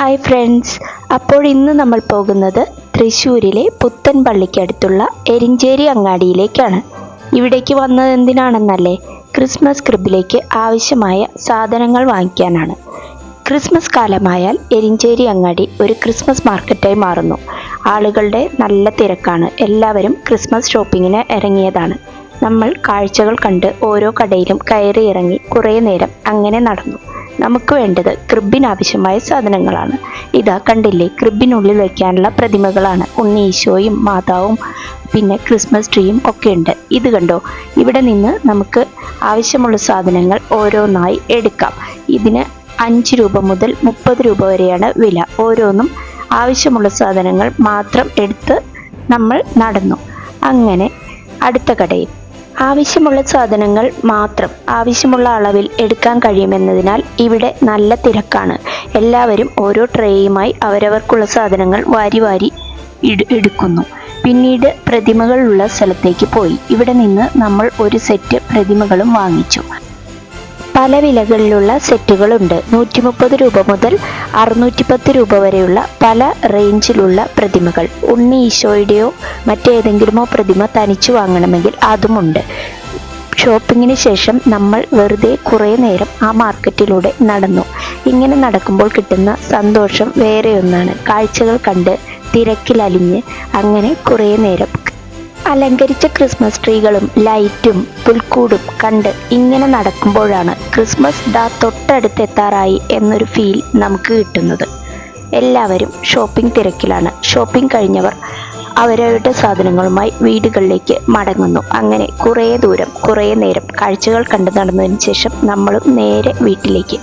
Hi friends, അപ്പോൾ ഇന്ന് നമ്മൾ പോകുന്നത് തൃശ്ശൂരിലെ പുത്തൻപള്ളിക്കടുത്തുള്ള എരിഞ്ചേരി അങ്ങാടിയിലേക്കാണ്. ഇവിടേക്ക് വന്നത് എന്തിനാണെന്നല്ലേ? ക്രിസ്മസ് ക്രിബിലേക്ക് ആവശ്യമായ സാധനങ്ങൾ വാങ്ങിക്കാനാണ്. ക്രിസ്മസ് കാലമായാൽ എരിഞ്ചേരി അങ്ങാടി ഒരു ക്രിസ്മസ് മാർക്കറ്റായി മാറുന്നു. ആളുകളുടെ നല്ല തിരക്കാണ്. എല്ലാവരും ക്രിസ്മസ് ഷോപ്പിങ്ങിന് ഇറങ്ങിയതാണ്. നമ്മൾ കാഴ്ചകൾ കണ്ട് ഓരോ കടയിലും കയറി ഇറങ്ങി കുറേ നേരം അങ്ങനെ നടന്നു. നമുക്ക് വേണ്ടത് ക്രിബിനാവശ്യമായ സാധനങ്ങളാണ്. ഇതാ കണ്ടില്ലേ, ക്രിബിനുള്ളിൽ വയ്ക്കാനുള്ള പ്രതിമകളാണ്. ഉണ്ണി ഈശോയും മാതാവും പിന്നെ ക്രിസ്മസ് ട്രീയും ഒക്കെ ഉണ്ട്. ഇത് കണ്ടോ, ഇവിടെ നിന്ന് നമുക്ക് ആവശ്യമുള്ള സാധനങ്ങൾ ഓരോന്നായി എടുക്കാം. ഇതിന് 5 രൂപ മുതൽ 30 രൂപ വരെയാണ് വില. ഓരോന്നും ആവശ്യമുള്ള സാധനങ്ങൾ മാത്രം എടുത്ത് നമ്മൾ നടന്നു. അങ്ങനെ അടുത്ത കടയിൽ ആവശ്യമുള്ള സാധനങ്ങൾ മാത്രം ആവശ്യമുള്ള അളവിൽ എടുക്കാൻ കഴിയുമെന്നതിനാൽ ഇവിടെ നല്ല തിരക്കാണ്. എല്ലാവരും ഓരോ ട്രേയുമായി അവരവർക്കുള്ള സാധനങ്ങൾ വാരി വാരി എടുക്കുന്നു. പിന്നീട് പ്രതിമകളുള്ള സ്ഥലത്തേക്ക് പോയി. ഇവിടെ നിന്ന് നമ്മൾ ഒരു സെറ്റ് പ്രതിമകളും വാങ്ങിച്ചു. പല വിലകളിലുള്ള സെറ്റുകളുണ്ട്. 130 രൂപ മുതൽ 610 രൂപ വരെയുള്ള പല റേഞ്ചിലുള്ള പ്രതിമകൾ. ഉണ്ണി ഈശോയുടെയോ മറ്റേതെങ്കിലുമോ പ്രതിമ തനിച്ചു വാങ്ങണമെങ്കിൽ അതുമുണ്ട്. ഷോപ്പിങ്ങിന് ശേഷം നമ്മൾ വെറുതെ കുറേ നേരം ആ മാർക്കറ്റിലൂടെ നടന്നു. ഇങ്ങനെ നടക്കുമ്പോൾ കിട്ടുന്ന സന്തോഷം വേറെയൊന്നാണ്. കാഴ്ചകൾ കണ്ട് തിരക്കിലലിഞ്ഞ് അങ്ങനെ കുറേ നേരം അലങ്കരിച്ച ക്രിസ്മസ് ട്രീകളും ലൈറ്റും പുൽക്കൂടും കണ്ട് ഇങ്ങനെ നടക്കുമ്പോഴാണ് ക്രിസ്മസ് തൊട്ടടുത്തെത്താറായി എന്നൊരു ഫീൽ നമുക്ക് കിട്ടുന്നത്. എല്ലാവരും ഷോപ്പിംഗ് തിരക്കിലാണ്. ഷോപ്പിംഗ് കഴിഞ്ഞവർ അവരവരുടെ സാധനങ്ങളുമായി വീടുകളിലേക്ക് മടങ്ങുന്നു. അങ്ങനെ കുറേ ദൂരം കുറേ നേരം കാഴ്ചകൾ കണ്ട് നടന്നതിന് ശേഷം നമ്മളും നേരെ വീട്ടിലേക്ക്.